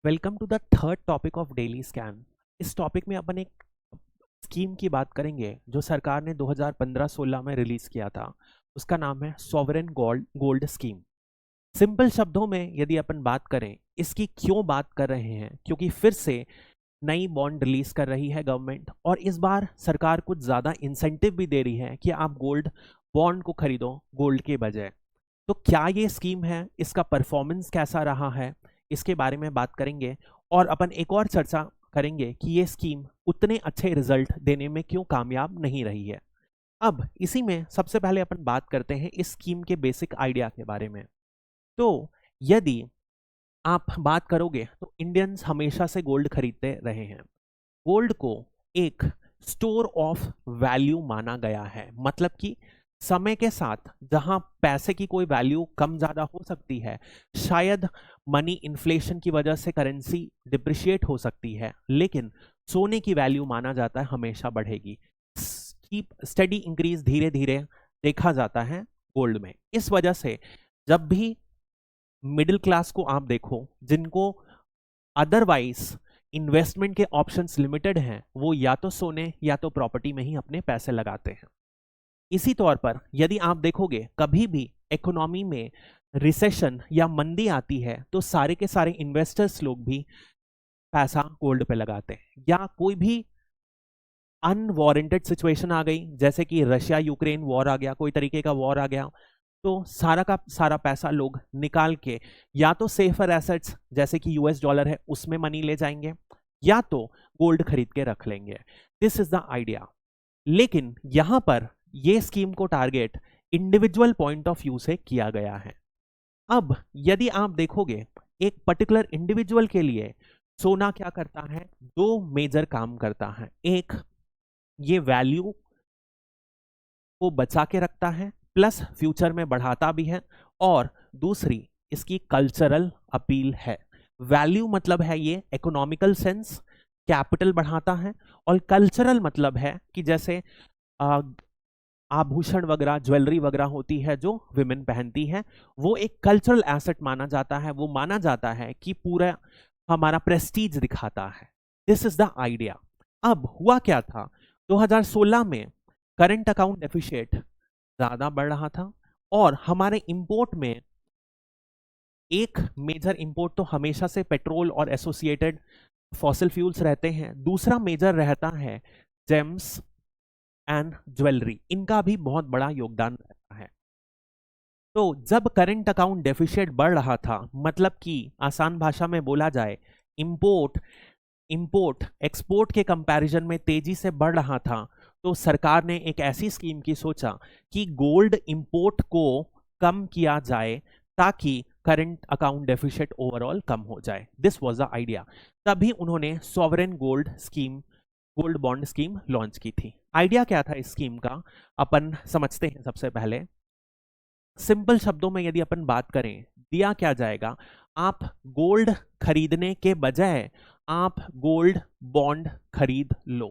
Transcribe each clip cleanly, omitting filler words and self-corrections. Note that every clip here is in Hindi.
Welcome to the third topic of daily scan. इस टॉपिक में अपन एक स्कीम की बात करेंगे जो सरकार ने 2015-16 में रिलीज किया था। उसका नाम है sovereign gold gold scheme. Simple शब्दों में यदि अपन बात करें, इसकी क्यों बात कर रहे हैं, क्योंकि फिर से नई बॉन्ड रिलीज कर रही है गवर्नमेंट, और इस बार सरकार कुछ ज्यादा इंसेंटिव भी दे रही है कि आप गोल्ड बॉन्ड को खरीदो गोल्ड के बजाय। तो क्या ये स्कीम है, इसका परफॉर्मेंस कैसा रहा है, इसके बारे में बात करेंगे। और अपन एक और चर्चा करेंगे कि ये स्कीम उतने अच्छे रिजल्ट देने में क्यों कामयाब नहीं रही है। अब इसी में सबसे पहले अपन बात करते हैं इस स्कीम के बेसिक आइडिया के बारे में। तो यदि आप बात करोगे तो इंडियंस हमेशा से गोल्ड खरीदते रहे हैं। गोल्ड को एक स्टोर ऑफ वैल्यू माना गया है, मतलब कि समय के साथ जहां पैसे की कोई वैल्यू कम ज्यादा हो सकती है, शायद मनी इन्फ्लेशन की वजह से करेंसी डिप्रिशिएट हो सकती है, लेकिन सोने की वैल्यू माना जाता है हमेशा बढ़ेगी। स्टडी इंक्रीज धीरे धीरे देखा जाता है गोल्ड में। इस वजह से जब भी मिडिल क्लास को आप देखो, जिनको अदरवाइज इन्वेस्टमेंट के ऑप्शंस लिमिटेड हैं, वो या तो सोने या तो प्रॉपर्टी में ही अपने पैसे लगाते हैं। इसी तौर पर यदि आप देखोगे कभी भी इकोनॉमी में रिसेशन या मंदी आती है तो सारे के सारे इन्वेस्टर्स लोग भी पैसा गोल्ड पे लगाते हैं। या कोई भी अनवारंटेड सिचुएशन आ गई, जैसे कि रशिया यूक्रेन वॉर आ गया, कोई तरीके का वॉर आ गया, तो सारा का सारा पैसा लोग निकाल के या तो सेफर एसेट्स जैसे कि यूएस डॉलर है उसमें मनी ले जाएंगे, या तो गोल्ड खरीद के रख लेंगे। This is the idea. लेकिन यहां पर यह स्कीम को target individual point of view से किया गया है। अब यदि आप देखोगे एक पर्टिकुलर इंडिविजुअल के लिए सोना क्या करता है, दो मेजर काम करता है। एक, ये वैल्यू को बचा के रखता है, प्लस फ्यूचर में बढ़ाता भी है। और दूसरी, इसकी कल्चरल अपील है। वैल्यू मतलब है ये इकोनॉमिकल सेंस, कैपिटल बढ़ाता है। और कल्चरल मतलब है कि जैसे आभूषण वगैरह, ज्वेलरी वगैरह होती है जो विमेन पहनती है, वो एक कल्चरल एसेट माना जाता है। वो माना जाता है कि पूरा हमारा प्रेस्टीज दिखाता है। This is the idea. अब हुआ क्या था, 2016 में करंट अकाउंट डेफिशिएट ज्यादा बढ़ रहा था, और हमारे इंपोर्ट में एक मेजर इंपोर्ट तो हमेशा से पेट्रोल और एसोसिएटेड फॉसिल फ्यूल्स रहते हैं, दूसरा मेजर रहता है जेम्स एंड ज्वेलरी। इनका भी बहुत बड़ा योगदान रहता है। तो जब करंट अकाउंट डेफिशिएट बढ़ रहा था, मतलब कि आसान भाषा में बोला जाए, इंपोर्ट इंपोर्ट एक्सपोर्ट के कंपैरिजन में तेजी से बढ़ रहा था, तो सरकार ने एक ऐसी स्कीम की सोचा कि गोल्ड इंपोर्ट को कम किया जाए ताकि करंट अकाउंट डेफिशिएट ओवरऑल कम हो जाए। This was the idea. तभी उन्होंने sovereign gold bond scheme launch की थी। आइडिया क्या था इस स्कीम का, अपन समझते हैं। सबसे पहले सिंपल शब्दों में यदि अपन बात करें, दिया क्या जाएगा, आप गोल्ड खरीदने के बजाय आप गोल्ड बॉन्ड खरीद लो।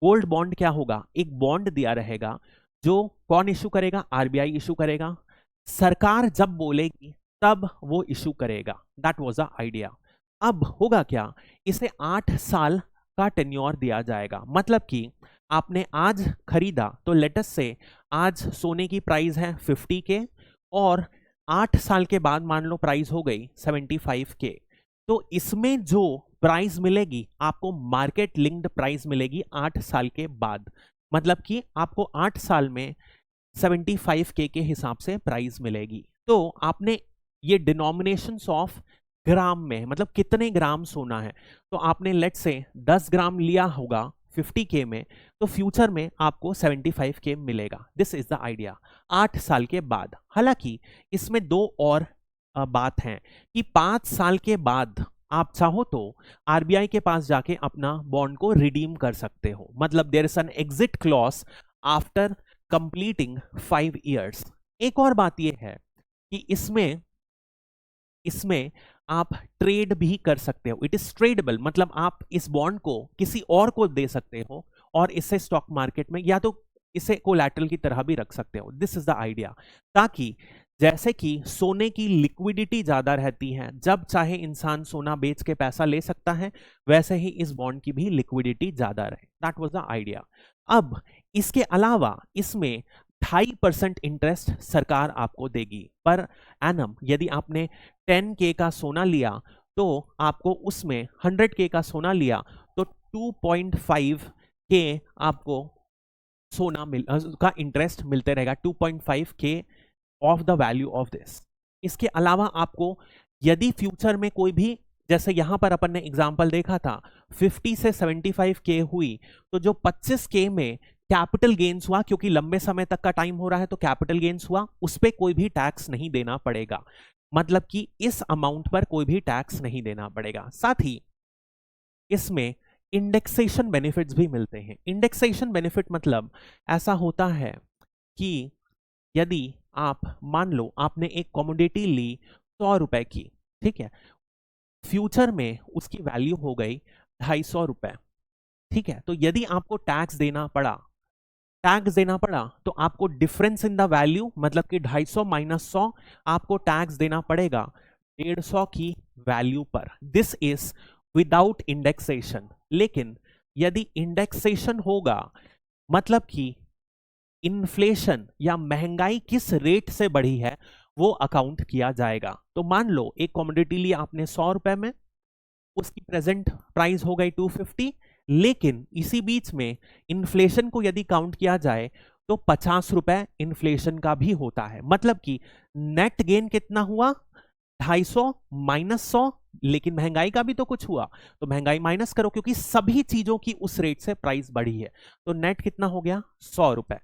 गोल्ड बॉन्ड क्या होगा, एक बॉन्ड दिया रहेगा जो कौन इशू करेगा, आरबीआई इशू करेगा। सरकार जब बोलेगी तब वो इशू करेगा। That was the idea. अब होगा क्या, इसे 8 साल का टेन्योर दिया जाएगा। मतलब कि आपने आज खरीदा तो लेटेस्ट से आज सोने की प्राइस है 50 के, और 8 साल के बाद मान लो प्राइस हो गई 75 के, तो इसमें जो प्राइस मिलेगी आपको मार्केट लिंक्ड प्राइस मिलेगी 8 साल के बाद। मतलब कि आपको 8 साल में 75 के हिसाब से प्राइस मिलेगी। तो आपने ये डिनोमिनेशंस ऑफ ग्राम में, मतलब कितने ग्राम सोना है, तो आपने लेट से 10 ग्राम लिया होगा 50 के में, तो फ्यूचर में आपको 75 के मिलेगा। This is the idea. 8 साल के बाद। हालांकि इसमें दो और बात है कि 5 साल के बाद आप चाहो तो आरबीआई के पास जाके अपना बॉन्ड को रिडीम कर सकते हो। मतलब there is an exit clause after completing 5 years. एक और बात यह है कि इसमें आप ट्रेड भी कर सकते हो। इट इज ट्रेडेबल, मतलब आप इस बॉन्ड को किसी और को दे सकते हो और इसे स्टॉक मार्केट में या तो इसे कोलैटरल की तरह भी रख सकते हो। दिस इज द आइडिया, ताकि जैसे कि सोने की लिक्विडिटी ज्यादा रहती है, जब चाहे इंसान सोना बेच के पैसा ले सकता है, वैसे ही इस बॉन्ड की भी लिक्विडिटी ज्यादा रहे। That was the idea. अब इसके अलावा इसमें 2.5% इंटरेस्ट सरकार आपको देगी पर एनम। यदि आपने 10K का सोना लिया तो आपको उसमें 100K का सोना लिया तो 2.5K आपको सोना का इंटरेस्ट मिलते रहेगा, 2.5K of the value of this. इसके अलावा आपको यदि फ्यूचर में कोई भी, जैसे यहां पर अपन ने एग्जांपल देखा था 50 से 75K हुई, तो जो 25K में कैपिटल गेन्स हुआ, क्योंकि लंबे समय तक का टाइम हो रहा है तो कैपिटल गेन्स हुआ, उस पर कोई भी टैक्स नहीं देना पड़ेगा। मतलब कि इस अमाउंट पर कोई भी टैक्स नहीं देना पड़ेगा। साथ ही इसमें इंडेक्सेशन बेनिफिट्स भी मिलते हैं। इंडेक्सेशन बेनिफिट मतलब ऐसा होता है कि यदि आप मान लो आपने एक कमोडिटी ली 100 रुपए की, ठीक है, फ्यूचर में उसकी वैल्यू हो गई 250 रुपए, ठीक है, तो यदि आपको टैक्स देना पड़ा तो आपको डिफरेंस इन द वैल्यू, मतलब कि 250 माइनस 100, आपको टैक्स देना पड़ेगा 150 की वैल्यू पर। This is without indexation. लेकिन यदि इंडेक्सेशन होगा, मतलब कि इन्फ्लेशन या महंगाई किस रेट से बढ़ी है वो अकाउंट किया जाएगा। तो मान लो एक कमोडिटी ली आपने 100 रुपए में, उसकी प्रेजेंट प्राइस हो गई 250, लेकिन इसी बीच में इन्फ्लेशन को यदि काउंट किया जाए तो 50 रुपए इन्फ्लेशन का भी होता है। मतलब कि नेट गेन कितना हुआ, 250 माइनस 100, लेकिन महंगाई का भी तो कुछ हुआ, तो महंगाई माइनस करो, क्योंकि सभी चीजों की उस रेट से प्राइस बढ़ी है, तो नेट कितना हो गया 100 रुपए।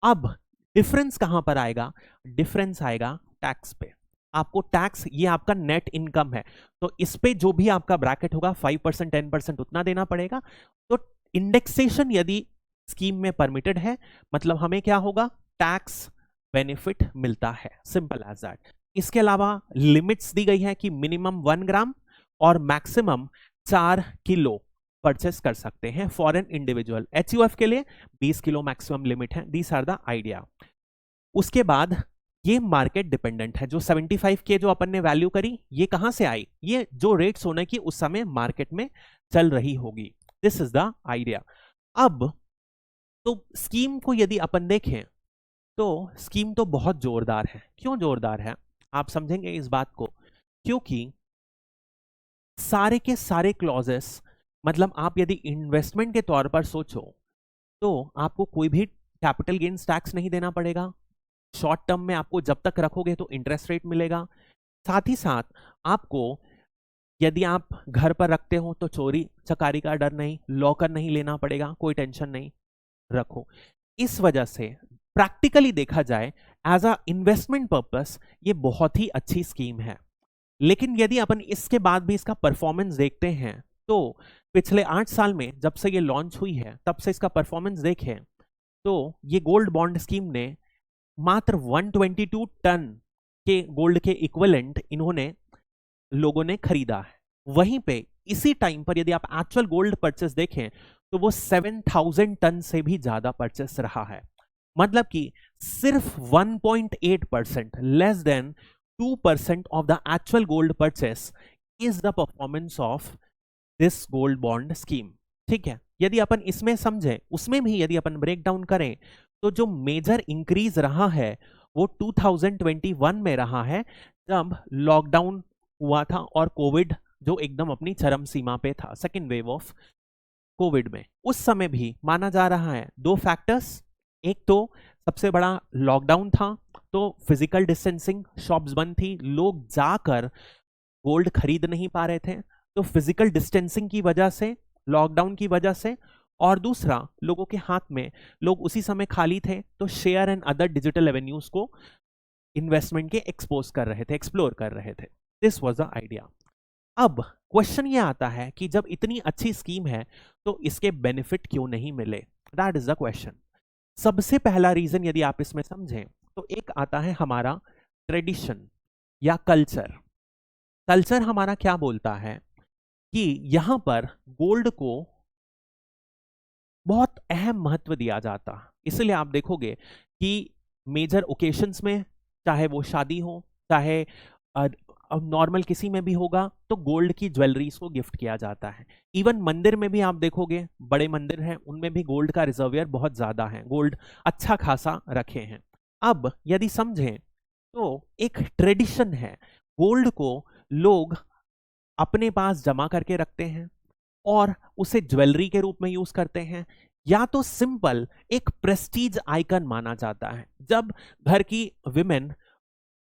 अब डिफरेंस कहां पर आएगा, डिफरेंस आएगा टैक्स पे। आपको टैक्स, ये आपका नेट इनकम है, तो इस पे जो भी आपका ब्रैकेट होगा 5% 10% उतना देना पड़ेगा। तो इंडेक्सेशन यदि स्कीम में परमिटेड है, मतलब हमें क्या होगा, टैक्स बेनिफिट मिलता है, सिंपल एज दैट। इसके अलावा लिमिट्स दी गई है कि मिनिमम 1 ग्राम और मैक्सिमम 4 किलो परचेस कर सकते हैं फॉर एन इंडिविजुअल। एचयूएफ के लिए 20 किलो मैक्सिमम लिमिट है। These are the idea. उसके बाद ये मार्केट डिपेंडेंट है। जो 75K जो अपन ने वैल्यू करी, ये कहां से आई, ये जो रेट सोने की उस समय मार्केट में चल रही होगी। This is the idea. अब तो स्कीम को यदि अपन देखें तो स्कीम तो बहुत जोरदार है। क्यों जोरदार है, आप समझेंगे इस बात को, क्योंकि सारे के सारे क्लॉजेस, मतलब आप यदि इन्वेस्टमेंट के तौर पर सोचो तो आपको कोई भी कैपिटल गेन्स टैक्स नहीं देना पड़ेगा। शॉर्ट टर्म में आपको जब तक रखोगे तो इंटरेस्ट रेट मिलेगा। साथ ही साथ आपको, यदि आप घर पर रखते हो तो चोरी चकारी का डर नहीं, लॉकर नहीं लेना पड़ेगा, कोई टेंशन नहीं, रखो। इस वजह से प्रैक्टिकली देखा जाए एज अ इन्वेस्टमेंट पर्पस ये बहुत ही अच्छी स्कीम है। लेकिन यदि अपन इसके बाद भी इसका परफॉर्मेंस देखते हैं तो पिछले 8 साल में जब से ये लॉन्च हुई है तब से इसका परफॉर्मेंस देखें तो ये गोल्ड बॉन्ड स्कीम ने मात्र 122 टन के गोल्ड के इक्विवेलेंट इन्होंने लोगों ने खरीदा है। वहीं पे इसी टाइम पर यदि आप एक्चुअल गोल्ड परचेस देखें तो वो 7000 टन से भी ज्यादा परचेस रहा है। मतलब कि सिर्फ 1.8%, less than 2% of the actual gold purchase is the performance of this gold bond scheme. ठीक है, यदि अपन इसमें समझें, उसमें भी यदि अपन ब्रेक डाउन करें तो जो मेजर इंक्रीज रहा है वो 2021 में रहा है, जब लॉकडाउन हुआ था और कोविड जो एकदम अपनी चरम सीमा पे था, सेकेंड वेव ऑफ कोविड में। उस समय भी माना जा रहा है 2 फैक्टर्स, एक तो सबसे बड़ा लॉकडाउन था तो फिजिकल डिस्टेंसिंग, शॉप्स बंद थी, लोग जाकर गोल्ड खरीद नहीं पा रहे थे, तो फिजिकल डिस्टेंसिंग की वजह से, लॉकडाउन की वजह से, और दूसरा लोगों के हाथ में, लोग उसी समय खाली थे तो share and other digital avenues को इन्वेस्टमेंट के एक्सपोज कर रहे थे, एक्सप्लोर कर रहे थे। This was the idea. अब क्वेश्चन ये आता है कि जब इतनी अच्छी स्कीम है तो इसके बेनिफिट क्यों नहीं मिले, दैट इज द क्वेश्चन। सबसे पहला रीजन यदि आप इसमें समझें तो एक आता है हमारा ट्रेडिशन या कल्चर। कल्चर हमारा क्या बोलता है कि यहां पर गोल्ड को बहुत अहम महत्व दिया जाता, इसलिए आप देखोगे कि मेजर ओकेशंस में चाहे वो शादी हो, चाहे नॉर्मल किसी में भी होगा, तो गोल्ड की ज्वेलरीज को गिफ्ट किया जाता है। इवन मंदिर में भी आप देखोगे, बड़े मंदिर हैं उनमें भी गोल्ड का रिजर्वियर बहुत ज्यादा है, गोल्ड अच्छा खासा रखे हैं। अब यदि समझें तो एक ट्रेडिशन है, गोल्ड को लोग अपने पास जमा करके रखते हैं और उसे ज्वेलरी के रूप में यूज करते हैं, या तो सिंपल एक प्रेस्टीज आइकन माना जाता है। जब घर की विमेन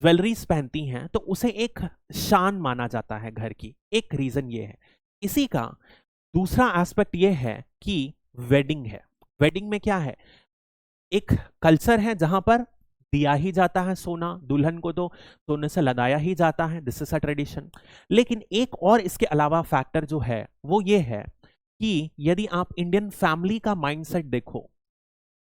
ज्वेलरीज पहनती हैं तो उसे एक शान माना जाता है घर की, एक रीजन ये है। इसी का दूसरा एस्पेक्ट ये है कि वेडिंग है। वेडिंग में क्या है, एक कल्चर है जहां पर दिया ही जाता है सोना, दुल्हन को तो सोने से लदाया ही जाता है, दिस इज अ ट्रेडिशन। लेकिन एक और इसके अलावा फैक्टर जो है वो ये है कि यदि आप इंडियन फैमिली का माइंडसेट देखो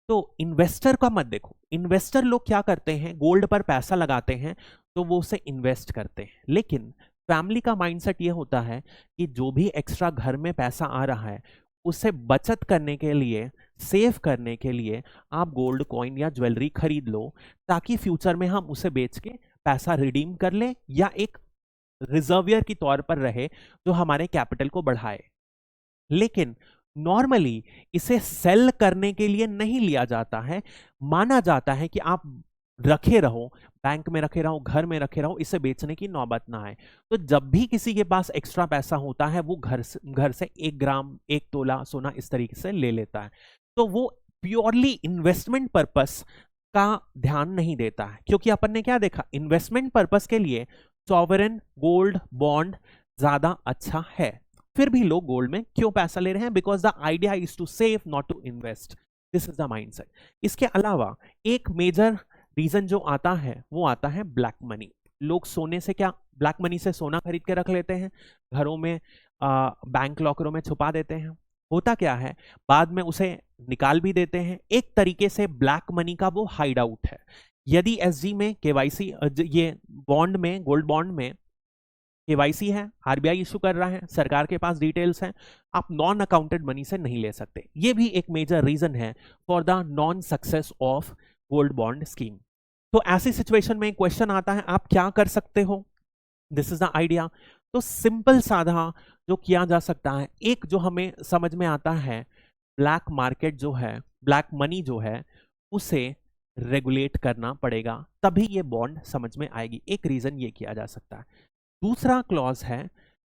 तो इन्वेस्टर का मत देखो। इन्वेस्टर लोग क्या करते हैं, गोल्ड पर पैसा लगाते हैं तो वो उसे इन्वेस्ट करते हैं, लेकिन फैमिली का माइंडसेट ये होता है कि जो भी एक्स्ट्रा घर में पैसा आ रहा है उसे बचत करने के लिए, सेव करने के लिए आप गोल्ड कॉइन या ज्वेलरी खरीद लो, ताकि फ्यूचर में हम उसे बेच के पैसा रिडीम कर लें या एक रिजर्वियर की तौर पर रहे जो हमारे कैपिटल को बढ़ाए। लेकिन नॉर्मली इसे सेल करने के लिए नहीं लिया जाता है, माना जाता है कि आप रखे रहो, बैंक में रखे रहो, घर में रखे रहो, इसे बेचने की नौबत ना आए। तो जब भी किसी के पास एक्स्ट्रा पैसा होता है वो घर से 1 ग्राम 1 तोला सोना इस तरीके से ले लेता है, तो वो प्योरली इन्वेस्टमेंट पर्पस का ध्यान नहीं देता है। क्योंकि अपन ने क्या देखा, इन्वेस्टमेंट पर्पस के लिए सॉवरेन गोल्ड बॉन्ड ज्यादा अच्छा है। फिर भी लोग गोल्ड में क्यों पैसा ले रहे हैं, because the idea is to save not to invest, this is the mindset. इसके अलावा एक मेजर रीजन जो आता है वो आता है ब्लैक मनी। लोग सोने से क्या, ब्लैक मनी से सोना खरीद के रख लेते हैं, घरों में बैंक लॉकरों में छुपा देते हैं। होता क्या है, बाद में उसे निकाल भी देते हैं। एक तरीके से ब्लैक मनी का वो हाइड आउट है। यदि एसजी में केवाईसी, ये बॉन्ड में, गोल्ड बॉन्ड में केवाईसी है, आरबीआई इशू कर रहा है, सरकार के पास डिटेल्स हैं, आप नॉन अकाउंटेड मनी से नहीं ले सकते। ये भी एक मेजर रीजन है for the non success of gold bond scheme. तो ऐसी सिचुएशन में क्वेश्चन आता है, आप क्या कर सकते हो, दिस इज द आइडिया। तो सिंपल साधा जो किया जा सकता है, एक जो हमें समझ में आता है, ब्लैक मार्केट जो है, ब्लैक मनी जो है, उसे रेगुलेट करना पड़ेगा, तभी ये बॉन्ड समझ में आएगी। एक रीजन ये किया जा सकता है। दूसरा क्लॉज है,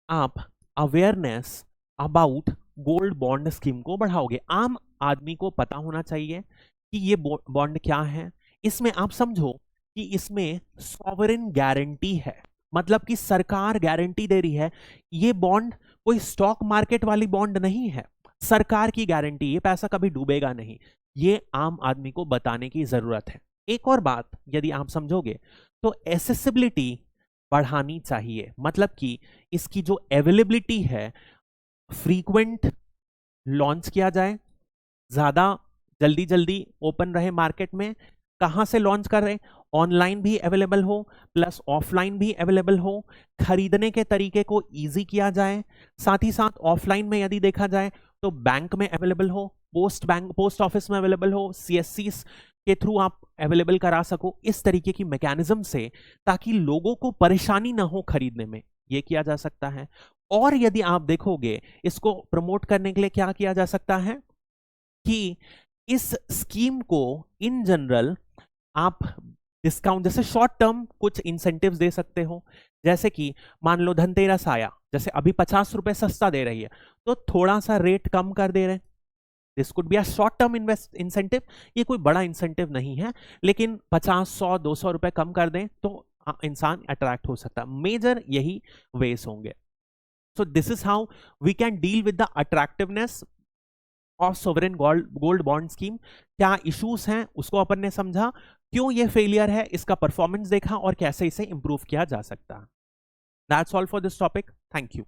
आप awareness about gold bond scheme को बढ़ाओगे। आम आदमी को पता होना चाहिए कि ये बॉन्ड क्या है। इसमें आप समझो कि इसमें सॉवरेन गारंटी है, मतलब कि सरकार गारंटी दे रही है। ये बॉन्ड कोई स्टॉक मार्केट वाली बॉन्ड नहीं है, सरकार की गारंटी, ये पैसा कभी डूबेगा नहीं। ये आम आदमी को बताने की जरूरत है। एक और बात यदि आप समझोगे तो एसेसिबिलिटी बढ़ानी चाहिए, मतलब कि इसकी जो अवेलेबिलिटी है, फ्रीक्वेंट लॉन्च किया जाए, ज्यादा जल्दी जल्दी ओपन रहे मार्केट में। कहां से लॉन्च कर रहे, ऑनलाइन भी अवेलेबल हो प्लस ऑफलाइन भी अवेलेबल हो, खरीदने के तरीके को इजी किया जाए। साथ ही साथ ऑफलाइन में यदि देखा जाए तो बैंक में अवेलेबल हो, पोस्ट ऑफिस में अवेलेबल हो, सीएससी के थ्रू आप अवेलेबल करा सको, इस तरीके की मैकेनिज्म से, ताकि लोगों को परेशानी ना हो खरीदने में, ये किया जा सकता है। और यदि आप देखोगे इसको प्रमोट करने के लिए क्या किया जा सकता है कि इस स्कीम को इन जनरल आप डिस्काउंट, जैसे शॉर्ट टर्म कुछ इंसेंटिव्स दे सकते हो। जैसे कि मान लो धनतेरस आया, जैसे अभी 50 रुपए सस्ता दे रही है तो थोड़ा सा रेट कम कर दे रहे हैं, this could be a short term incentive. ये कोई बड़ा इंसेंटिव नहीं है, लेकिन 50, 100, 200 रुपए कम कर दें तो इंसान अट्रैक्ट हो सकता है। मेजर यही वेज होंगे। So this is how we can deal with the attractiveness of sovereign gold bond scheme. क्या इश्यूज हैं उसको अपन ने समझा, क्यों ये फेलियर है इसका परफॉर्मेंस देखा, और कैसे इसे इंप्रूव किया जा सकता है। That's all for this topic, thank you.